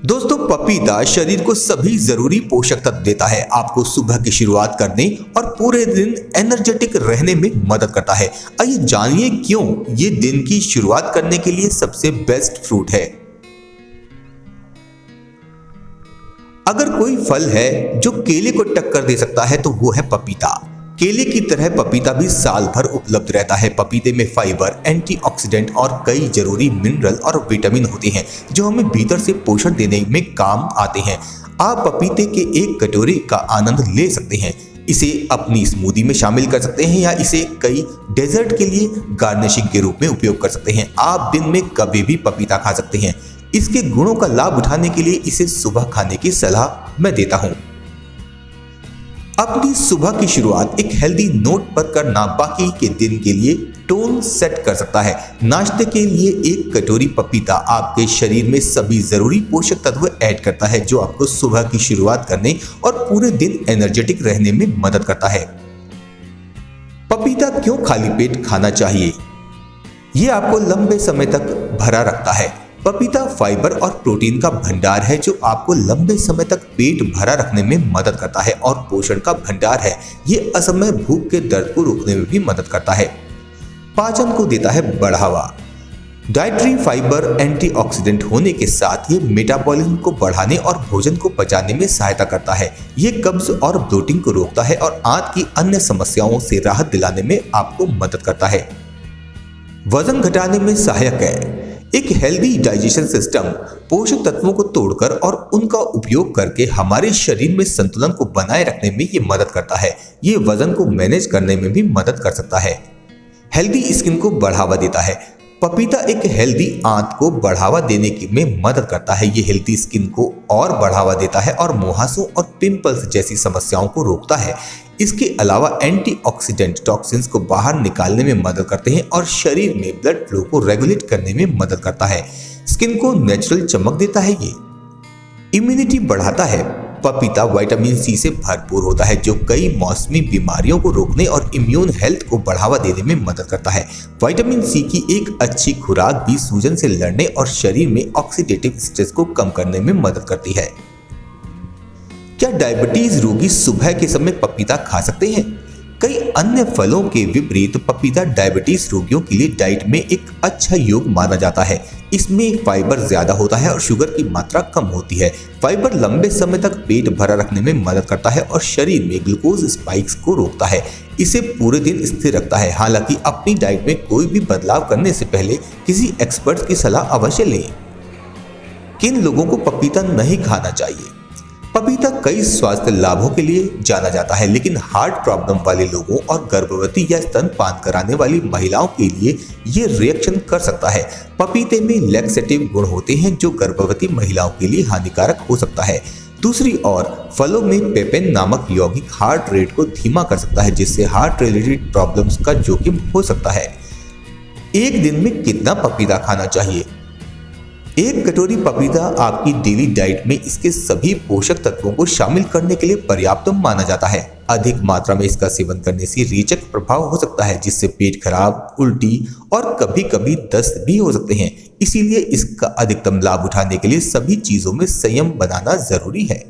दोस्तों, पपीता शरीर को सभी जरूरी पोषक तत्व देता है, आपको सुबह की शुरुआत करने और पूरे दिन एनर्जेटिक रहने में मदद करता है। आइए जानिए क्यों ये दिन की शुरुआत करने के लिए सबसे बेस्ट फ्रूट है। अगर कोई फल है जो केले को टक्कर दे सकता है तो वो है पपीता। केले की तरह पपीता भी साल भर उपलब्ध रहता है। पपीते में फाइबर, एंटीऑक्सीडेंट और कई जरूरी मिनरल और विटामिन होते हैं जो हमें भीतर से पोषण देने में काम आते हैं। आप पपीते के एक कटोरे का आनंद ले सकते हैं, इसे अपनी स्मूदी में शामिल कर सकते हैं या इसे कई डेजर्ट के लिए गार्निशिंग के रूप में उपयोग कर सकते हैं। आप दिन में कभी भी पपीता खा सकते हैं। इसके गुणों का लाभ उठाने के लिए इसे सुबह खाने की सलाह मैं देता हूं। अपनी सुबह की शुरुआत एक हेल्दी नोट पर करना बाकी के दिन के लिए टोन सेट कर सकता है। नाश्ते के लिए एक कटोरी पपीता आपके शरीर में सभी जरूरी पोषक तत्व ऐड करता है जो आपको सुबह की शुरुआत करने और पूरे दिन एनर्जेटिक रहने में मदद करता है। पपीता क्यों खाली पेट खाना चाहिए? यह आपको लंबे समय तक भरा रखता है। पपीता फाइबर और प्रोटीन का भंडार है जो आपको लंबे समय तक पेट भरा रखने में मदद करता है और पोषण का भंडार है। ये असमय भूख के दर्द को रोकने में भी मदद करता है। पाचन को देता है बढ़ावा। डाइटरी फाइबर एंटीऑक्सीडेंट होने के साथ ये मेटाबॉलिज्म को बढ़ाने और भोजन को पचाने में सहायता करता है। ये कब्ज और ब्लोटिंग को रोकता है और आंत की अन्य समस्याओं से राहत दिलाने में आपको मदद करता है। वजन घटाने में सहायक है। एक हेल्दी डाइजेशन सिस्टम पोषक तत्वों को तोड़कर और उनका उपयोग करके हमारे शरीर में संतुलन को बनाए रखने में ये मदद करता है। ये वजन को मैनेज करने में भी मदद कर सकता है। हेल्दी स्किन को बढ़ावा देता है। पपीता एक हेल्दी आंत को बढ़ावा देने में मदद करता है। ये हेल्दी स्किन को और बढ़ावा देता है और मुहासों और पिंपल्स जैसी समस्याओं को रोकता है। इसके अलावा एंटीऑक्सीडेंट टॉक्सिन्स को बाहर निकालने में मदद करते हैं और शरीर में ब्लड फ्लो को रेगुलेट करने में मदद करता है। स्किन को नेचुरल चमक देता है। ये इम्यूनिटी बढ़ाता है। पपीता विटामिन सी से भरपूर होता है जो कई मौसमी बीमारियों को रोकने और इम्यून हेल्थ को बढ़ावा देने में मदद करता है। विटामिन सी की एक अच्छी खुराक भी सूजन से लड़ने और शरीर में ऑक्सीडेटिव स्ट्रेस को कम करने में मदद करती है। क्या डायबिटीज रोगी सुबह के समय पपीता खा सकते हैं? कई अन्य फलों के विपरीत पपीता डायबिटीज रोगियों के लिए डाइट में एक अच्छा योग माना जाता है। इसमें फाइबर ज्यादा होता है और शुगर की मात्रा कम होती है। फाइबर लंबे समय तक पेट भरा रखने में मदद करता है और शरीर में ग्लूकोज स्पाइक्स को रोकता है। इसे पूरे दिन स्थिर रखता है। हालांकि अपनी डाइट में कोई भी बदलाव करने से पहले किसी एक्सपर्ट की सलाह अवश्य लें। किन लोगों को पपीता नहीं खाना चाहिए? पपीता कई स्वास्थ्य लाभों के लिए जाना जाता है, लेकिन हार्ट प्रॉब्लम वाले लोगों और गर्भवती या स्तनपान कराने वाली महिलाओं के लिए ये रिएक्शन कर सकता है। पपीते में लैक्सेटिव गुण होते हैं जो गर्भवती महिलाओं के लिए हानिकारक हो सकता है। दूसरी ओर फलों में पेपेन नामक यौगिक हार्ट रेट को धीमा कर सकता है जिससे हार्ट रिलेटेड प्रॉब्लम्स का जोखिम हो सकता है। एक दिन में कितना पपीता खाना चाहिए? एक कटोरी पपीता आपकी डेली डाइट में इसके सभी पोषक तत्वों को शामिल करने के लिए पर्याप्त माना जाता है। अधिक मात्रा में इसका सेवन करने से रेचक प्रभाव हो सकता है जिससे पेट खराब, उल्टी और कभी कभी दस्त भी हो सकते हैं। इसीलिए इसका अधिकतम लाभ उठाने के लिए सभी चीजों में संयम बनाना जरूरी है।